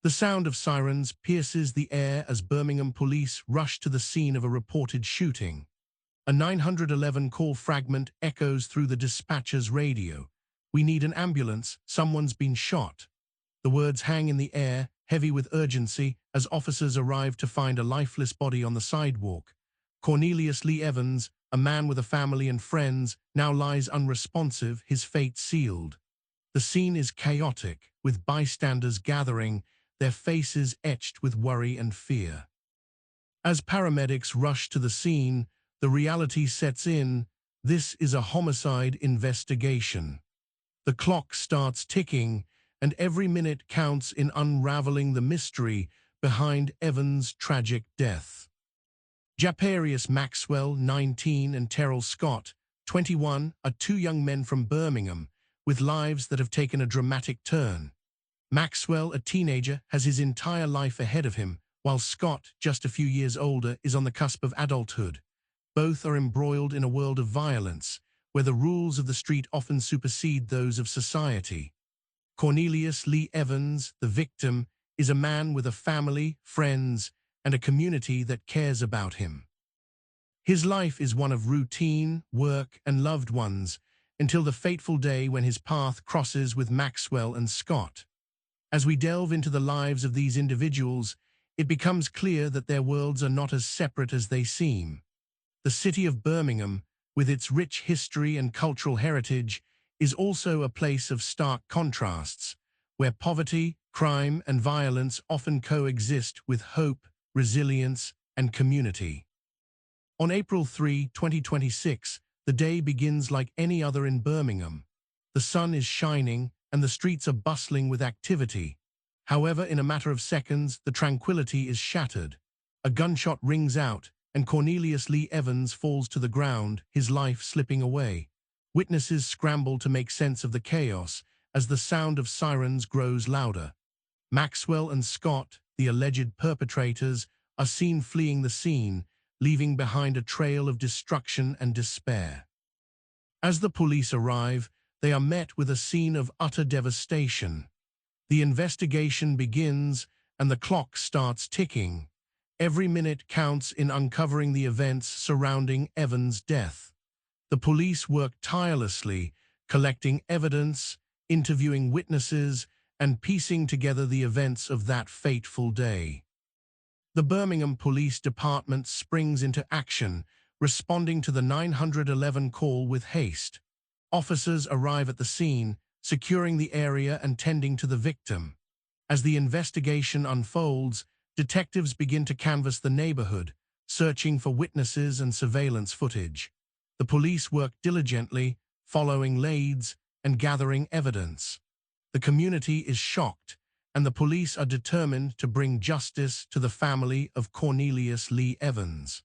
The sound of sirens pierces the air as Birmingham police rush to the scene of a reported shooting. A 911 call fragment echoes through the dispatcher's radio. "We need an ambulance, someone's been shot." The words hang in the air, heavy with urgency, as officers arrive to find a lifeless body on the sidewalk. Cornelius Lee Evans, a man with a family and friends, now lies unresponsive, his fate sealed. The scene is chaotic, with bystanders gathering, their faces etched with worry and fear. As paramedics rush to the scene, the reality sets in. This is a homicide investigation. The clock starts ticking, and every minute counts in unraveling the mystery behind Evans' tragic death. Japarius Maxwell, 19, and Terrell Scott, 21, are two young men from Birmingham, with lives that have taken a dramatic turn. Maxwell, a teenager, has his entire life ahead of him, while Scott, just a few years older, is on the cusp of adulthood. Both are embroiled in a world of violence, where the rules of the street often supersede those of society. Cornelius Lee Evans, the victim, is a man with a family, friends, and a community that cares about him. His life is one of routine, work, and loved ones, until the fateful day when his path crosses with Maxwell and Scott. As we delve into the lives of these individuals, it becomes clear that their worlds are not as separate as they seem. The city of Birmingham, with its rich history and cultural heritage, is also a place of stark contrasts, where poverty, crime, and violence often coexist with hope, resilience, and community. On April 3, 2026, the day begins like any other in Birmingham. The sun is shining, and the streets are bustling with activity. However, in a matter of seconds, the tranquility is shattered. A gunshot rings out, and Cornelius Lee Evans falls to the ground, his life slipping away. Witnesses scramble to make sense of the chaos as the sound of sirens grows louder. Maxwell and Scott, the alleged perpetrators, are seen fleeing the scene, leaving behind a trail of destruction and despair. As the police arrive, they are met with a scene of utter devastation. The investigation begins, and the clock starts ticking. Every minute counts in uncovering the events surrounding Evans' death. The police work tirelessly, collecting evidence, interviewing witnesses, and piecing together the events of that fateful day. The Birmingham Police Department springs into action, responding to the 911 call with haste. Officers arrive at the scene, securing the area and tending to the victim. As the investigation unfolds, detectives begin to canvass the neighborhood, searching for witnesses and surveillance footage. The police work diligently, following leads and gathering evidence. The community is shocked, and the police are determined to bring justice to the family of Cornelius Lee Evans.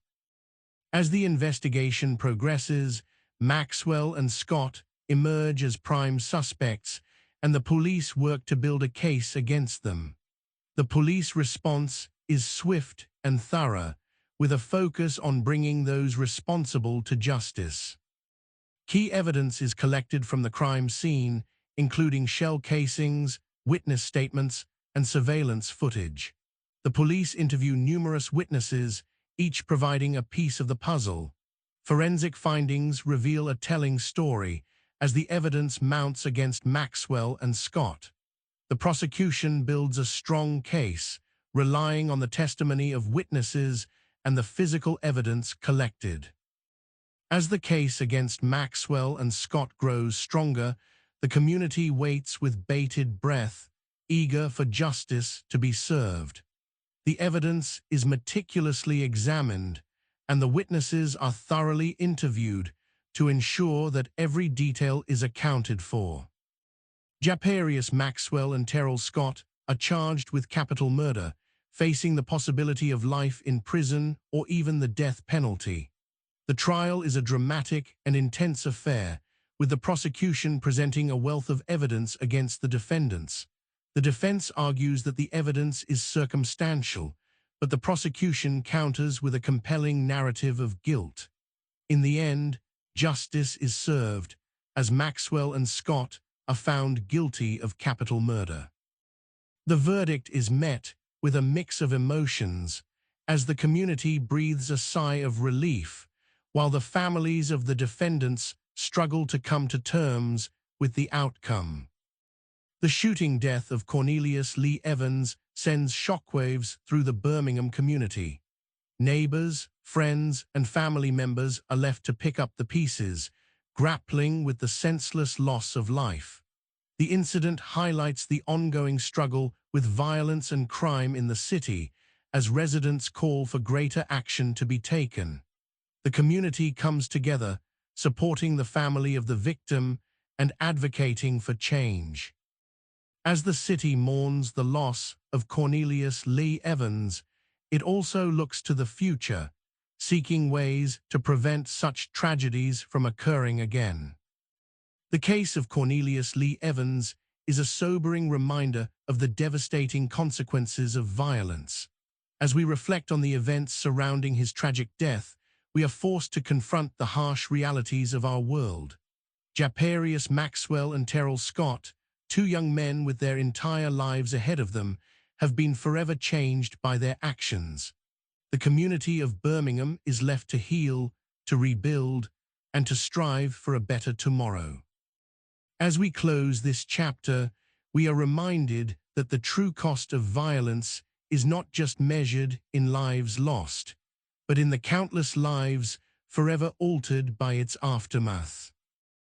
As the investigation progresses, Maxwell and Scott emerge as prime suspects, and the police work to build a case against them. The police response is swift and thorough, with a focus on bringing those responsible to justice. Key evidence is collected from the crime scene, including shell casings, witness statements, and surveillance footage. The police interview numerous witnesses, each providing a piece of the puzzle. Forensic findings reveal a telling story as the evidence mounts against Maxwell and Scott. The prosecution builds a strong case, relying on the testimony of witnesses and the physical evidence collected. As the case against Maxwell and Scott grows stronger, the community waits with bated breath, eager for justice to be served. The evidence is meticulously examined, and the witnesses are thoroughly interviewed to ensure that every detail is accounted for. Japarius Maxwell and Terrell Scott are charged with capital murder, facing the possibility of life in prison or even the death penalty. The trial is a dramatic and intense affair, with the prosecution presenting a wealth of evidence against the defendants. The defense argues that the evidence is circumstantial, but the prosecution counters with a compelling narrative of guilt. In the end, justice is served, as Maxwell and Scott are found guilty of capital murder. The verdict is met with a mix of emotions as the community breathes a sigh of relief, while the families of the defendants struggle to come to terms with the outcome. The shooting death of Cornelius Lee Evans sends shockwaves through the Birmingham community. Neighbors, friends, and family members are left to pick up the pieces, grappling with the senseless loss of life. The incident highlights the ongoing struggle with violence and crime in the city as residents call for greater action to be taken. The community comes together, supporting the family of the victim and advocating for change. As the city mourns the loss of Cornelius Lee Evans, it also looks to the future, seeking ways to prevent such tragedies from occurring again. The case of Cornelius Lee Evans is a sobering reminder of the devastating consequences of violence. As we reflect on the events surrounding his tragic death, we are forced to confront the harsh realities of our world. Japarius, Maxwell, and Terrell Scott, two young men with their entire lives ahead of them, have been forever changed by their actions. The community of Birmingham is left to heal, to rebuild, and to strive for a better tomorrow. As we close this chapter, we are reminded that the true cost of violence is not just measured in lives lost, but in the countless lives forever altered by its aftermath.